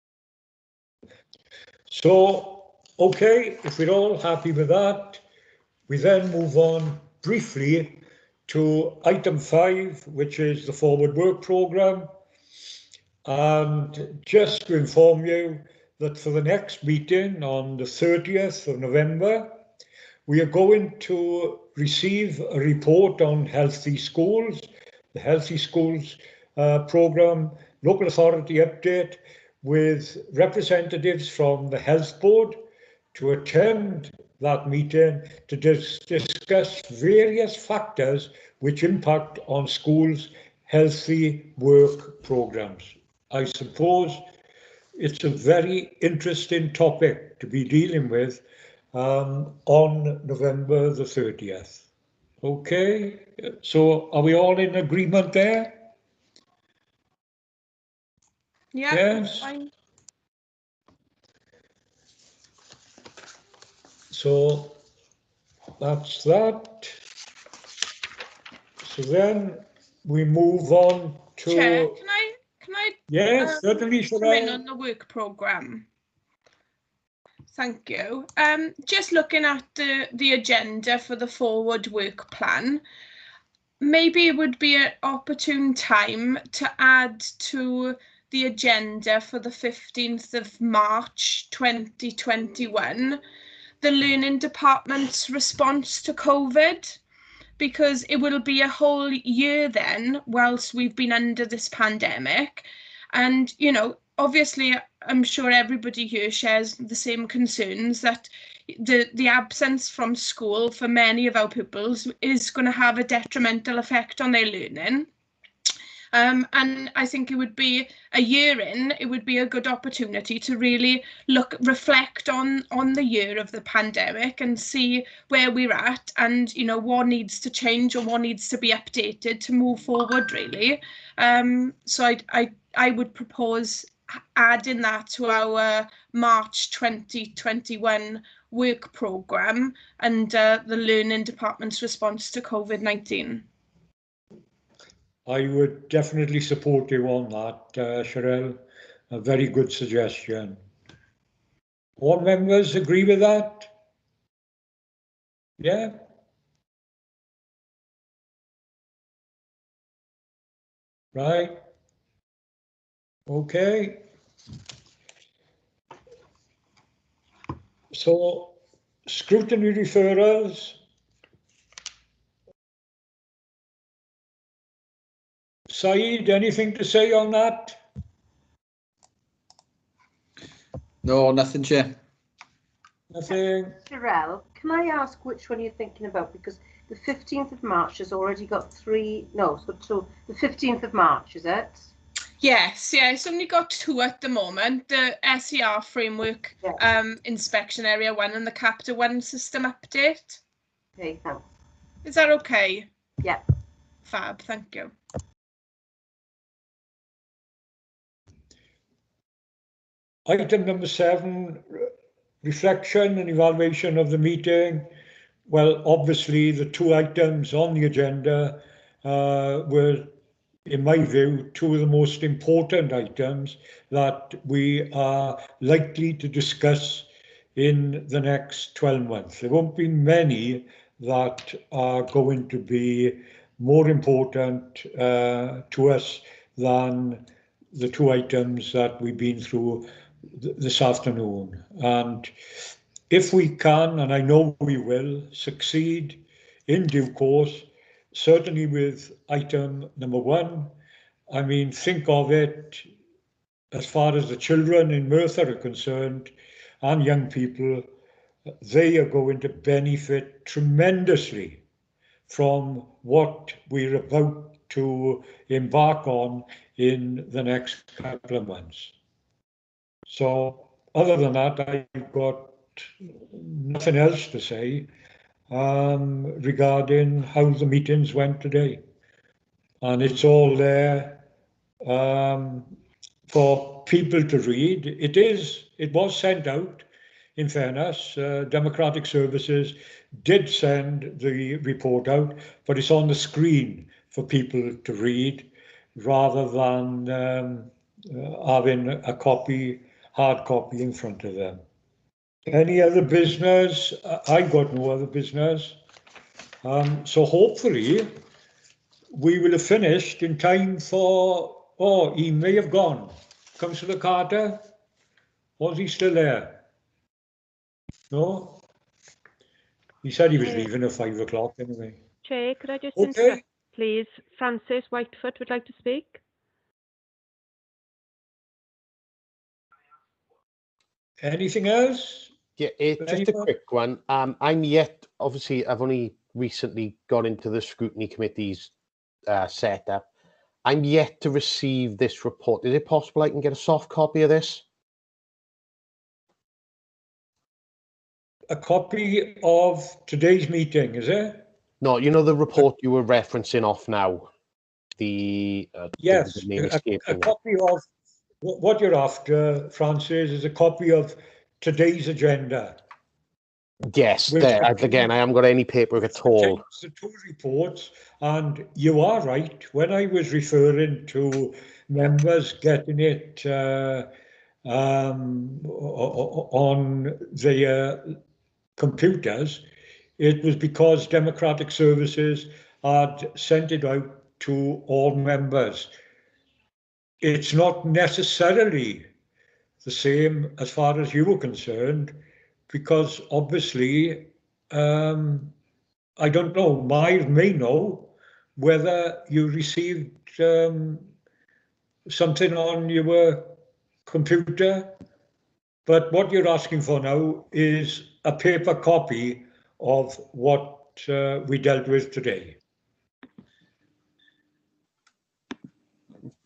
So, okay, if we're all happy with that, we then move on briefly to item 5, which is the forward work programme. And just to inform you that for the next meeting on the 30th of November, we are going to receive a report on healthy schools, the Healthy Schools programme, local authority update, with representatives from the Health Board to attend that meeting to discuss various factors which impact on schools' healthy work programmes. I suppose it's a very interesting topic to be dealing with on November the 30th. Okay, so are we all in agreement there? Yeah, yes. fine. So that's that. So then we move on to. Chair, can I Yes, certainly, come in Cheryl. on the work programme? Thank you. Just looking at the agenda for the forward work plan, maybe it would be an opportune time to add to the agenda for the 15th of March 2021 the Learning Department's response to COVID, because it will be a whole year then whilst we've been under this pandemic. And, you know, obviously, I'm sure everybody here shares the same concerns that the absence from school for many of our pupils is going to have a detrimental effect on their learning. And I think it would be a year in, it would be a good opportunity to really reflect on the year of the pandemic and see where we're at, and you know what needs to change or what needs to be updated to move forward, really. So I would propose adding that to our March 2021 work programme and the Learning Department's response to COVID-19. I would definitely support you on that, Cheryl. A very good suggestion. All members agree with that? Yeah? Right. Okay. So, scrutiny referrals. Saeed, anything to say on that? No, nothing, Chair. Nothing. Sherelle, can I ask which one you're thinking about? Because the 15th of March has already got three, no, it's got two. The 15th of March, is it? Yes, yeah, it's only got two at the moment, the SER framework inspection area 1 and the Capita 1 system update. Okay, thanks. Is that okay? Yeah. Fab, thank you. Item number 7, reflection and evaluation of the meeting. Well, obviously the two items on the agenda were, in my view, two of the most important items that we are likely to discuss in the next 12 months. There won't be many that are going to be more important to us than the two items that we've been through this afternoon. And if we can, and I know we will, succeed in due course, certainly with item number 1, I mean, think of it as far as the children in Merthyr are concerned and young people, they are going to benefit tremendously from what we're about to embark on in the next couple of months. So other than that, I've got nothing else to say regarding how the meetings went today. And it's all there for people to read. It was sent out, in fairness. Democratic Services did send the report out, but it's on the screen for people to read rather than having a copy, hard copy in front of them. Any other business? I got no other business. So hopefully we will have finished in time for, oh, he may have gone. Councillor Carter, was he still there? No? He said he was leaving at 5 o'clock anyway. Chair, could I just Okay. interrupt, please? Francis Whitefoot would like to speak. Anything else? Yeah, just a quick one. I'm yet, obviously, I've only recently got into the scrutiny committee's setup. I'm yet to receive this report. Is it possible I can get a soft copy of this? A copy of today's meeting, is it? No, you know the report you were referencing off now? Yes, the name a escaping me. copy of what you're after, Francis, is a copy of today's agenda. Yes, Which there, again, I haven't got any paperwork at all. contains the two reports, and you are right. When I was referring to members getting it on their computers, it was because Democratic Services had sent it out to all members. It's not necessarily the same as far as you were concerned, because obviously, I don't know, Miles may know whether you received something on your computer, but what you're asking for now is a paper copy of what we dealt with today.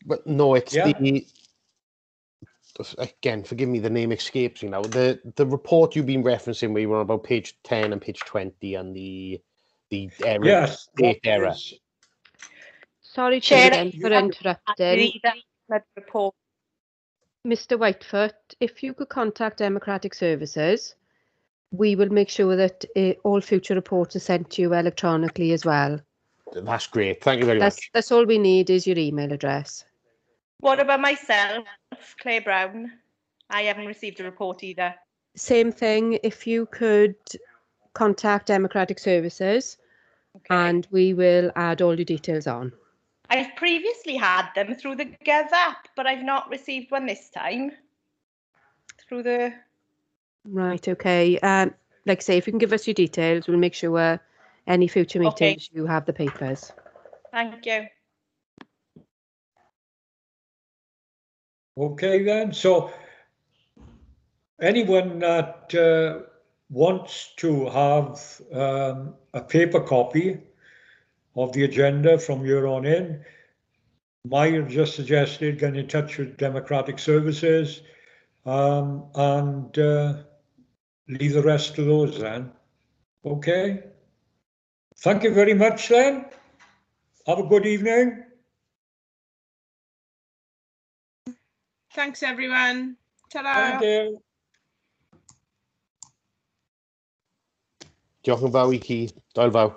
But no, it's Yeah. Again, forgive me, the name escapes me now. The report you've been referencing, we were on about page 10 and page 20 and the error, Yes, date error. Sorry, Chair, Chair, again for interrupting. Report. Mr. Whitefoot, if you could contact Democratic Services, we will make sure that all future reports are sent to you electronically as well. That's great. Thank you very much. That's all we need is your email address. What about myself, Claire Brown? I haven't received a report either. Same thing, if you could contact Democratic Services, Okay. and we will add all your details on. I've previously had them through the GES app, but I've not received one this time. Through the... Right, okay. Like I say, if you can give us your details, we'll make sure any future Okay. meetings you have the papers. Thank you. Okay then, so anyone that wants to have a paper copy of the agenda from here on in, Maya just suggested getting in touch with Democratic Services and leave the rest to those then. Okay. Thank you very much then. Have a good evening. Thanks, everyone. Ta-ra. Thank you. Diolch yn fawr i chi. Doel fawr.